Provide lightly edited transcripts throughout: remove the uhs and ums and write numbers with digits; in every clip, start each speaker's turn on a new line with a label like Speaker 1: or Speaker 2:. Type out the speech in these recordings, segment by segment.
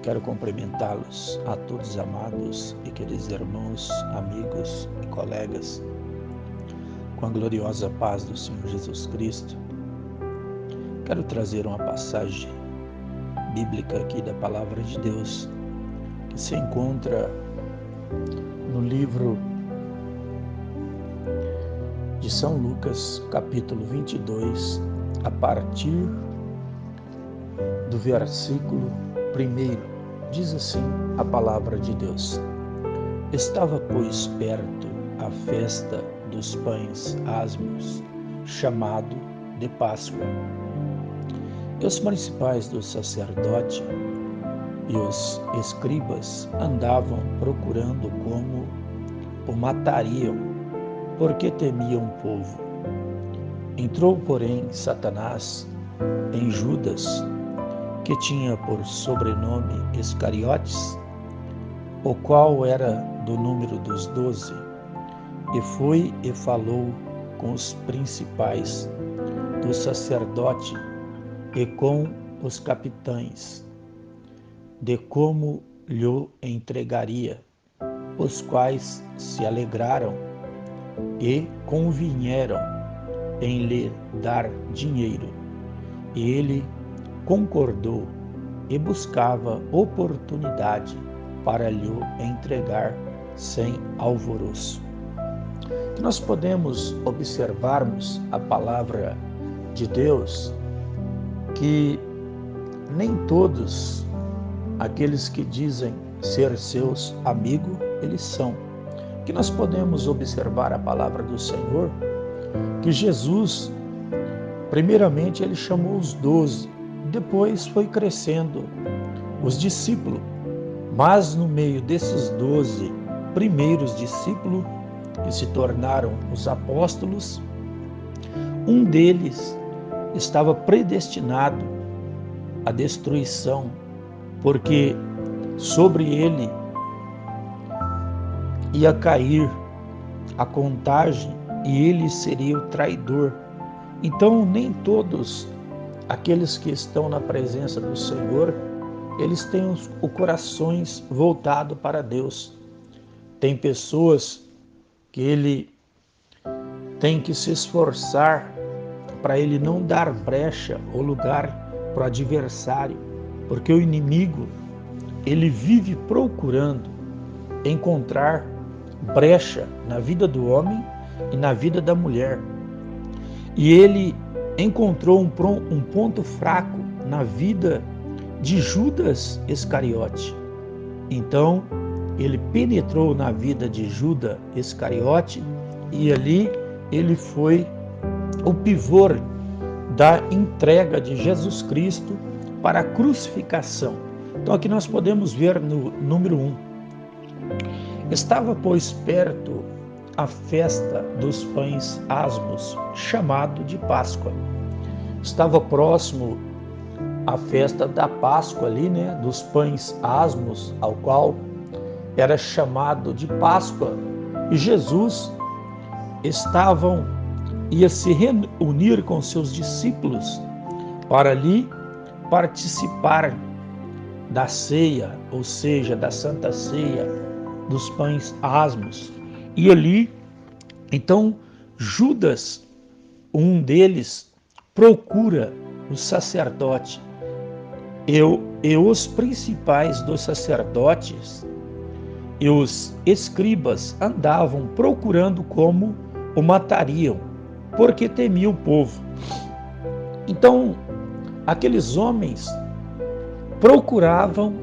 Speaker 1: Quero cumprimentá-los a todos, amados e queridos irmãos, amigos e colegas, com a gloriosa paz do Senhor Jesus Cristo. Quero trazer uma passagem bíblica aqui da Palavra de Deus, que se encontra no livro de São Lucas, capítulo 22, a partir do versículo 1. Diz assim a Palavra de Deus: Estava, pois, perto a festa dos pães asmos, chamado de Páscoa. E os principais do sacerdote e os escribas andavam procurando como o matariam, porque temiam o povo. Entrou, porém, Satanás em Judas, que tinha por sobrenome Iscariotes, o qual era do número dos 12, e foi e falou com os principais do sacerdote e com os capitães, de como lhe entregaria, os quais se alegraram e convinheram em lhe dar dinheiro. E ele concordou e buscava oportunidade para lhe entregar sem alvoroço. Que nós podemos observarmos a palavra de Deus, que nem todos aqueles que dizem ser seus amigos, eles são. Que nós podemos observar a palavra do Senhor, que Jesus, primeiramente, ele chamou os 12, depois foi crescendo os discípulos, mas no meio desses 12 primeiros discípulos, que se tornaram os apóstolos, um deles estava predestinado à destruição, porque sobre ele ia cair a contagem e ele seria o traidor. Então, nem todos aqueles que estão na presença do Senhor, eles têm o corações voltado para Deus. Tem pessoas que ele tem que se esforçar para ele não dar brecha ou lugar para o adversário, porque o inimigo, ele vive procurando encontrar brecha na vida do homem e na vida da mulher. E ele encontrou um ponto fraco na vida de Judas Iscariote. Então, ele penetrou na vida de Judas Iscariote e ali ele foi o pivô da entrega de Jesus Cristo para a crucificação. Então, aqui nós podemos ver no número 1. Estava, pois, perto a festa dos pães asmos, chamado de Páscoa. Estava próximo a festa da Páscoa ali, dos pães asmos, ao qual era chamado de Páscoa. E Jesus ia se reunir com seus discípulos para ali participar da ceia, ou seja, da Santa Ceia, dos pães asmos. E ali, então, Judas, um deles, procura o sacerdote e os principais dos sacerdotes e os escribas andavam procurando como o matariam, porque temiam o povo. Então, aqueles homens procuravam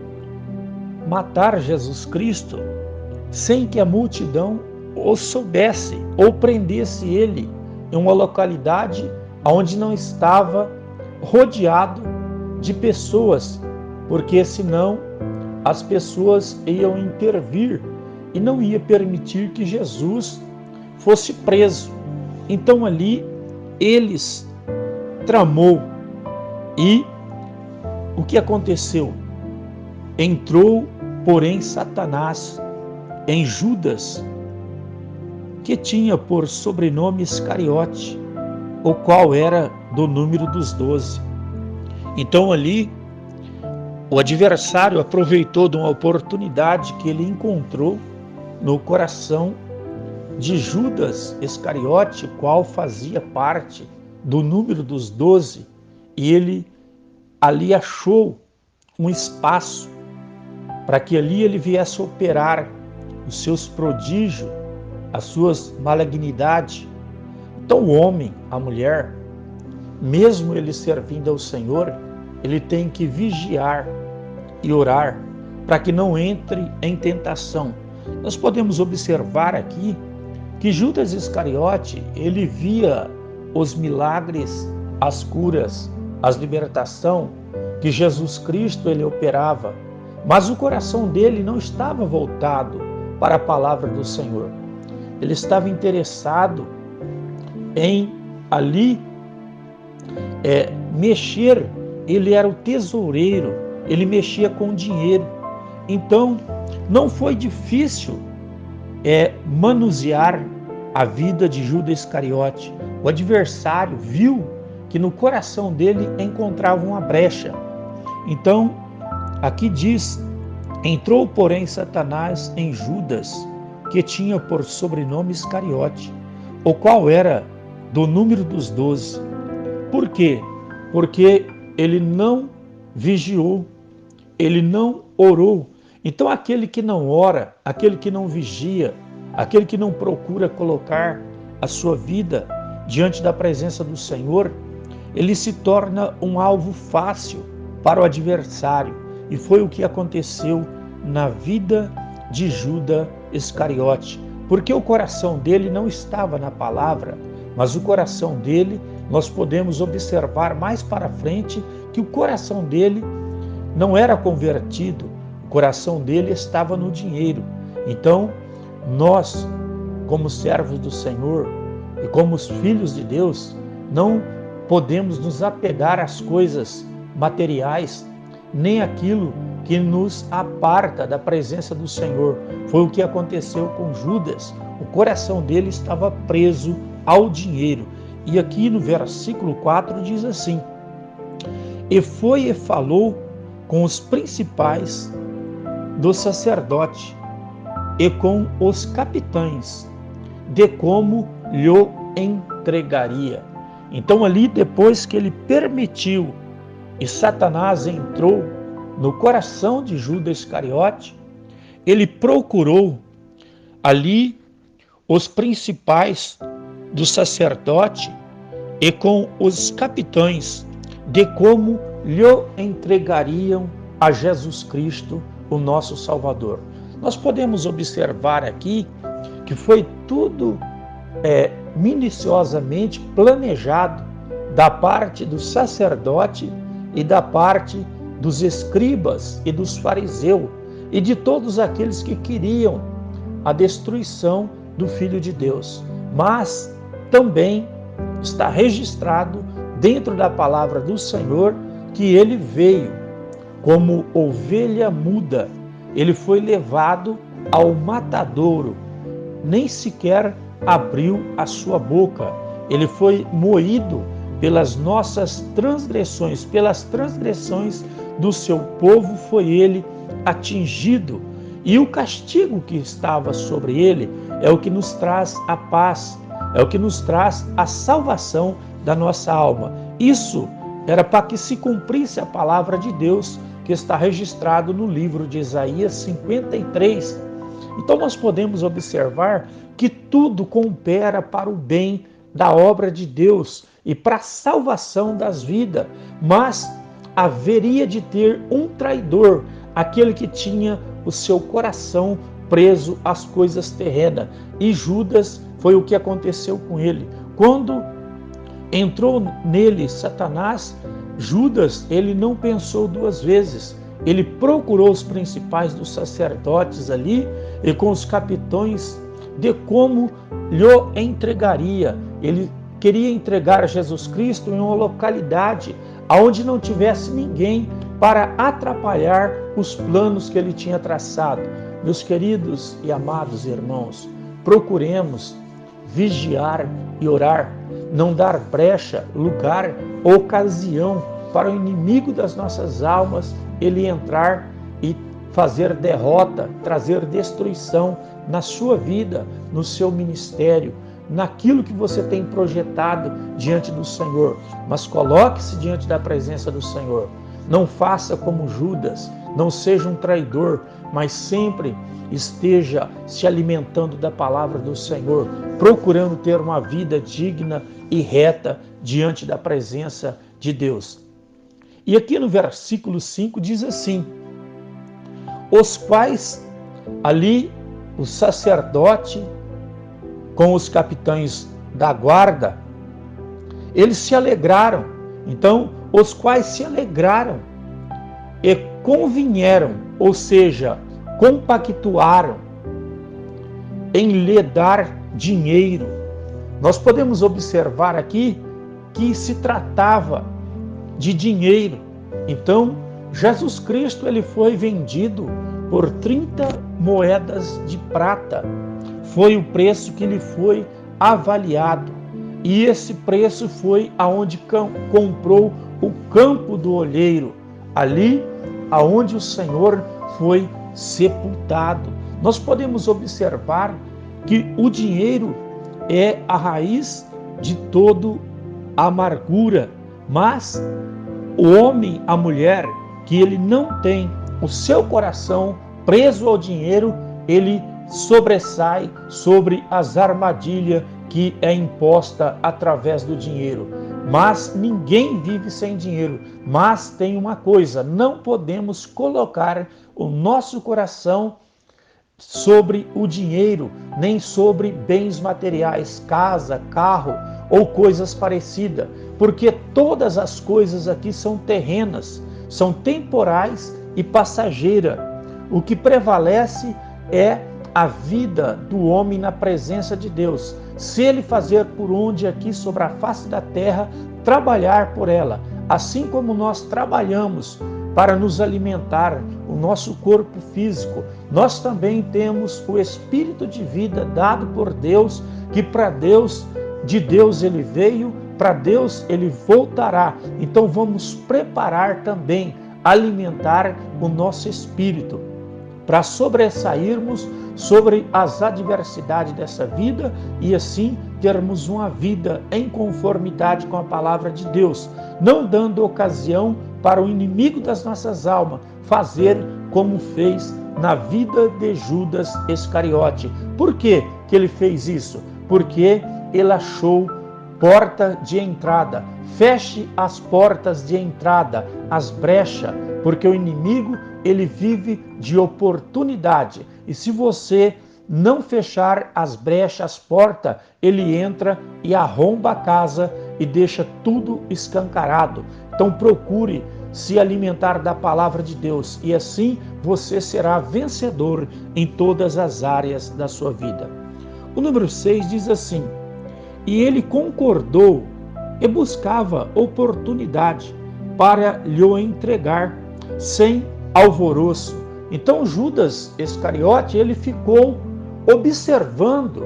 Speaker 1: matar Jesus Cristo sem que a multidão o soubesse ou prendesse ele em uma localidade onde não estava rodeado de pessoas, porque senão as pessoas iam intervir e não ia permitir que Jesus fosse preso. Então ali eles tramou e o que aconteceu? Entrou, porém, Satanás em Judas, que tinha por sobrenome Iscariote, o qual era do número dos 12. Então ali O adversário aproveitou de uma oportunidade que ele encontrou no coração de Judas Iscariote, qual fazia parte do número dos 12, e ele ali achou um espaço para que ali ele viesse operar os seus prodígios, as suas malignidades. Então o homem, a mulher, mesmo ele servindo ao Senhor, ele tem que vigiar e orar para que não entre em tentação. Nós podemos observar aqui que Judas Iscariote, ele via os milagres, as curas, as libertação que Jesus Cristo ele operava, mas o coração dele não estava voltado para a palavra do Senhor. Ele estava interessado em ali mexer. Ele era o tesoureiro, ele mexia com dinheiro. Então, não foi difícil manusear a vida de Judas Iscariote. O adversário viu que no coração dele encontrava uma brecha. Então, aqui diz: entrou, porém, Satanás em Judas, que tinha por sobrenome Iscariote, o qual era do número dos 12. Por quê? Porque ele não vigiou, ele não orou. Então aquele que não ora, aquele que não vigia, aquele que não procura colocar a sua vida diante da presença do Senhor, ele se torna um alvo fácil para o adversário. E foi o que aconteceu na vida de Judas Iscariote, porque o coração dele não estava na palavra, mas o coração dele, nós podemos observar mais para frente que o coração dele não era convertido, o coração dele estava no dinheiro. Então, nós, como servos do Senhor e como os filhos de Deus, não podemos nos apegar às coisas materiais, nem aquilo que nos aparta da presença do Senhor. Foi o que aconteceu com Judas. O coração dele estava preso ao dinheiro. E aqui no versículo 4 diz assim: e foi e falou com os principais do sacerdote e com os capitães de como lhe entregaria. Então ali, depois que ele permitiu e Satanás entrou no coração de Judas Iscariote, ele procurou ali os principais do sacerdote e com os capitães de como lhe entregariam a Jesus Cristo, o nosso Salvador. Nós podemos observar aqui que foi tudo minuciosamente planejado da parte do sacerdote e da parte dos escribas e dos fariseus e de todos aqueles que queriam a destruição do Filho de Deus. Mas também está registrado dentro da palavra do Senhor que ele veio como ovelha muda, ele foi levado ao matadouro, nem sequer abriu a sua boca, ele foi moído pelas nossas transgressões, pelas transgressões do seu povo foi ele atingido, e o castigo que estava sobre ele é o que nos traz a paz, é o que nos traz a salvação da nossa alma. Isso era para que se cumprisse a palavra de Deus que está registrado no livro de Isaías 53. Então nós podemos observar que tudo coopera para o bem da obra de Deus e para a salvação das vidas, mas haveria de ter um traidor, aquele que tinha o seu coração preso às coisas terrenas. E Judas foi o que aconteceu com ele. Quando entrou nele Satanás, Judas, ele não pensou duas vezes. Ele procurou os principais dos sacerdotes ali e com os capitães de como lhe entregaria. Ele queria entregar a Jesus Cristo em uma localidade onde não tivesse ninguém para atrapalhar os planos que ele tinha traçado. Meus queridos e amados irmãos, procuremos vigiar e orar, não dar brecha, lugar ou ocasião para o inimigo das nossas almas ele entrar e fazer derrota, trazer destruição na sua vida, no seu ministério, naquilo que você tem projetado diante do Senhor. Mas coloque-se diante da presença do Senhor. Não faça como Judas, não seja um traidor, mas sempre esteja se alimentando da palavra do Senhor, procurando ter uma vida digna e reta diante da presença de Deus. E aqui no versículo 5 diz assim: os quais ali o sacerdote com os capitães da guarda, eles se alegraram. Então, os quais se alegraram e convinheram, ou seja, compactuaram em lhe dar dinheiro. Nós podemos observar aqui que se tratava de dinheiro. Então, Jesus Cristo ele foi vendido por 30 moedas de prata. Foi o preço que lhe foi avaliado. E esse preço foi aonde comprou o campo do olheiro, ali aonde o Senhor foi sepultado. Nós podemos observar que o dinheiro é a raiz de toda amargura, mas o homem, a mulher, que ele não tem o seu coração preso ao dinheiro, ele sobressai sobre as armadilhas que é imposta através do dinheiro. Mas ninguém vive sem dinheiro. Mas tem uma coisa, não podemos colocar o nosso coração sobre o dinheiro, nem sobre bens materiais, casa, carro ou coisas parecidas, porque todas as coisas aqui são terrenas, são temporais e passageiras. O que prevalece é a vida do homem na presença de Deus. Se ele fazer por onde aqui sobre a face da terra, trabalhar por ela, assim como nós trabalhamos para nos alimentar, o nosso corpo físico, nós também temos o espírito de vida dado por Deus, que para Deus, de Deus ele veio, para Deus ele voltará. Então vamos preparar também, alimentar o nosso espírito, para sobressairmos sobre as adversidades dessa vida e assim termos uma vida em conformidade com a palavra de Deus, não dando ocasião para o inimigo das nossas almas fazer como fez na vida de Judas Iscariote. Por que ele fez isso? Porque ele achou porta de entrada. Feche as portas de entrada, as brechas, porque o inimigo ele vive de oportunidade. E se você não fechar as brechas, as portas, ele entra e arromba a casa e deixa tudo escancarado. Então procure se alimentar da palavra de Deus e assim você será vencedor em todas as áreas da sua vida. O número 6 diz assim: e ele concordou e buscava oportunidade para lhe entregar sem alvoroço. Então Judas Iscariote ele ficou observando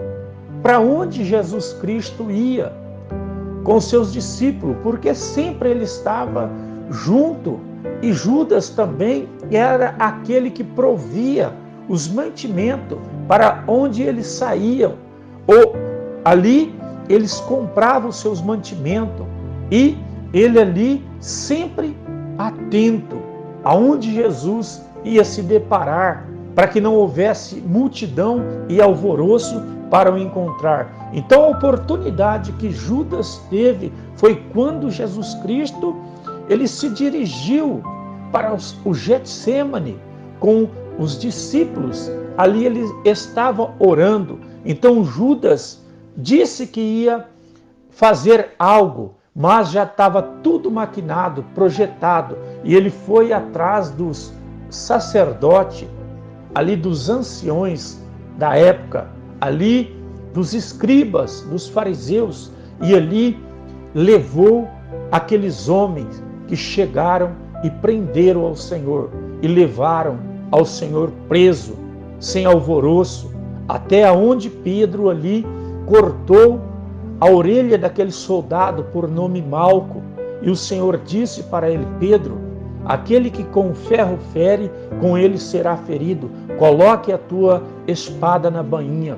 Speaker 1: para onde Jesus Cristo ia com seus discípulos, porque sempre ele estava junto, e Judas também era aquele que provia os mantimentos para onde eles saíam, ou ali eles compravam os seus mantimentos, e ele ali sempre atento aonde Jesus ia se deparar, para que não houvesse multidão e alvoroço para o encontrar. Então a oportunidade que Judas teve foi quando Jesus Cristo ele se dirigiu para o Getsemane com os discípulos. Ali ele estava orando. Então Judas disse que ia fazer algo, mas já estava tudo maquinado, projetado, e ele foi atrás dos sacerdotes, ali dos anciões da época, ali dos escribas, dos fariseus, e ali levou aqueles homens que chegaram e prenderam ao Senhor e levaram ao Senhor preso, sem alvoroço, até onde Pedro ali cortou a orelha daquele soldado por nome Malco. E o Senhor disse para ele: Pedro, Aquele que com o ferro fere, com ele será ferido. Coloque a tua espada na bainha.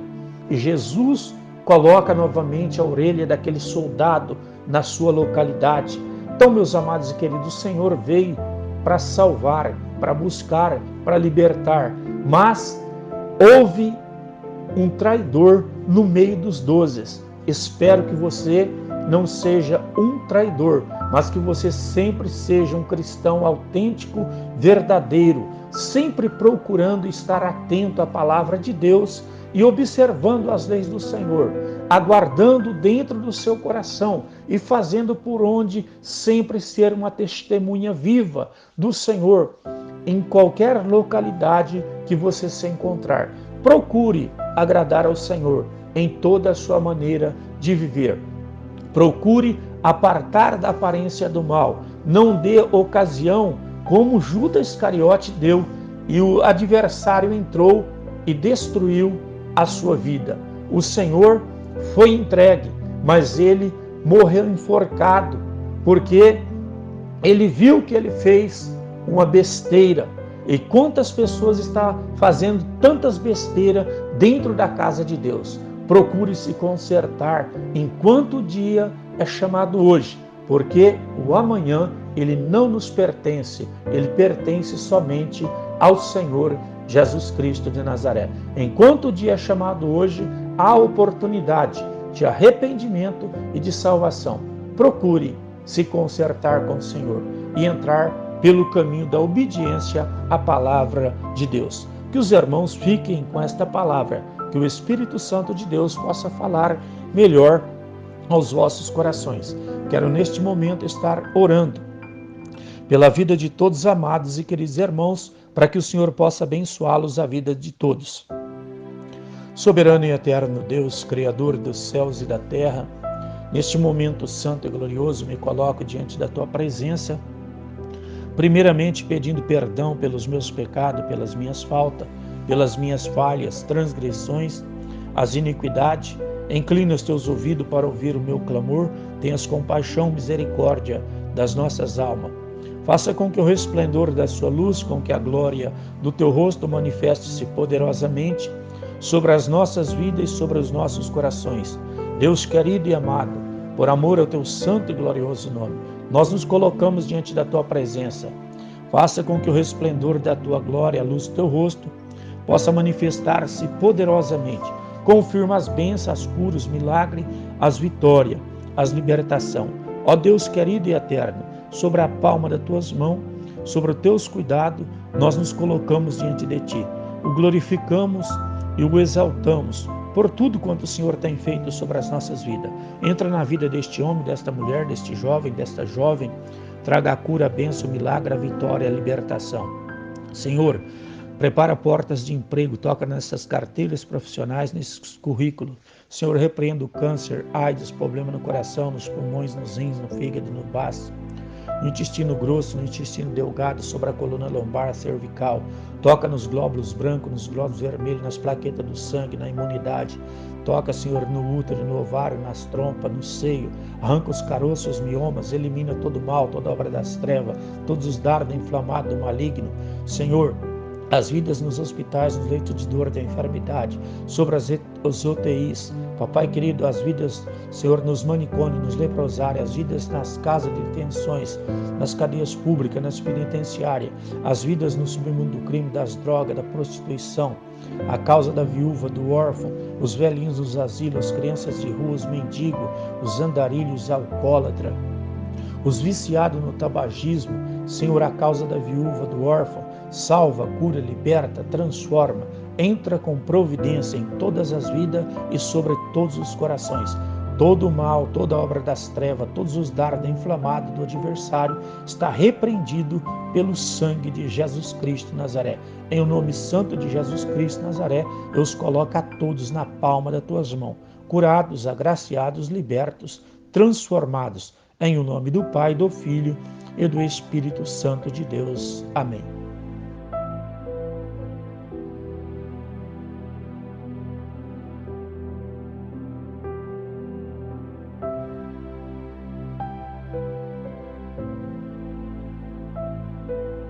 Speaker 1: E Jesus coloca novamente a orelha daquele soldado na sua localidade. Então, meus amados e queridos, o Senhor veio para salvar, para buscar, para libertar. Mas houve um traidor no meio dos 12. Espero que você não seja um traidor, mas que você sempre seja um cristão autêntico, verdadeiro, sempre procurando estar atento à palavra de Deus e observando as leis do Senhor, aguardando dentro do seu coração e fazendo por onde sempre ser uma testemunha viva do Senhor em qualquer localidade que você se encontrar. Procure agradar ao Senhor em toda a sua maneira de viver. Procure apartar da aparência do mal. Não dê ocasião como Judas Iscariote deu e o adversário entrou e destruiu a sua vida. O Senhor foi entregue, mas ele morreu enforcado, porque ele viu que ele fez uma besteira. E quantas pessoas estão fazendo tantas besteiras dentro da casa de Deus? Procure se consertar enquanto o dia é chamado hoje, porque o amanhã ele não nos pertence, ele pertence somente ao Senhor Jesus Cristo de Nazaré. Enquanto o dia é chamado hoje, há oportunidade de arrependimento e de salvação. Procure se consertar com o Senhor e entrar pelo caminho da obediência à palavra de Deus. Que os irmãos fiquem com esta palavra, que o Espírito Santo de Deus possa falar melhor aos vossos corações. Quero neste momento estar orando pela vida de todos os amados e queridos irmãos, para que o Senhor possa abençoá-los a vida de todos. Soberano e eterno Deus, Criador dos céus e da terra, neste momento santo e glorioso me coloco diante da tua presença, primeiramente pedindo perdão pelos meus pecados, pelas minhas faltas, pelas minhas falhas, transgressões, as iniquidades. Inclina os teus ouvidos para ouvir o meu clamor, tenhas compaixão, misericórdia das nossas almas. Faça com que o resplendor da sua luz, com que a glória do teu rosto manifeste-se poderosamente sobre as nossas vidas e sobre os nossos corações. Deus querido e amado, por amor ao teu santo e glorioso nome, nós nos colocamos diante da tua presença. Faça com que o resplendor da tua glória, a luz do teu rosto, possa manifestar-se poderosamente. Confirma as bênçãos, as curas, os milagres, as vitórias, as libertação. Ó Deus querido e eterno, sobre a palma das tuas mãos, sobre os teus cuidados, nós nos colocamos diante de ti. O glorificamos e o exaltamos por tudo quanto o Senhor tem feito sobre as nossas vidas. Entra na vida deste homem, desta mulher, deste jovem, desta jovem. Traga a cura, a bênção, o milagre, a vitória, a libertação. Senhor, prepara portas de emprego, toca nessas carteiras profissionais, nesses currículos. Senhor, repreenda o câncer, AIDS, problema no coração, nos pulmões, nos rins, no fígado, no baço, no intestino grosso, no intestino delgado, sobre a coluna lombar, cervical. Toca nos glóbulos brancos, nos glóbulos vermelhos, nas plaquetas do sangue, na imunidade. Toca, Senhor, no útero, no ovário, nas trompas, no seio. Arranca os caroços, os miomas, elimina todo o mal, toda obra das trevas, todos os dardos inflamados do maligno. Senhor, as vidas nos hospitais, nos leitos de dor, da enfermidade, sobre as UTIs. Papai querido, as vidas, Senhor, nos manicômios, nos leprosários, as vidas nas casas de detenções, nas cadeias públicas, nas penitenciárias, as vidas no submundo do crime, das drogas, da prostituição, a causa da viúva, do órfão, os velhinhos dos asilos, as crianças de rua, os mendigos, os andarilhos, os alcoólatras, os viciados no tabagismo. Senhor, a causa da viúva, do órfão, salva, cura, liberta, transforma, entra com providência em todas as vidas e sobre todos os corações. Todo o mal, toda a obra das trevas, todos os dardos inflamados do adversário está repreendido pelo sangue de Jesus Cristo de Nazaré. Em o nome santo de Jesus Cristo de Nazaré, eu os coloco a todos na palma das tuas mãos, curados, agraciados, libertos, transformados. Em o nome do Pai, do Filho e do Espírito Santo de Deus. Amém.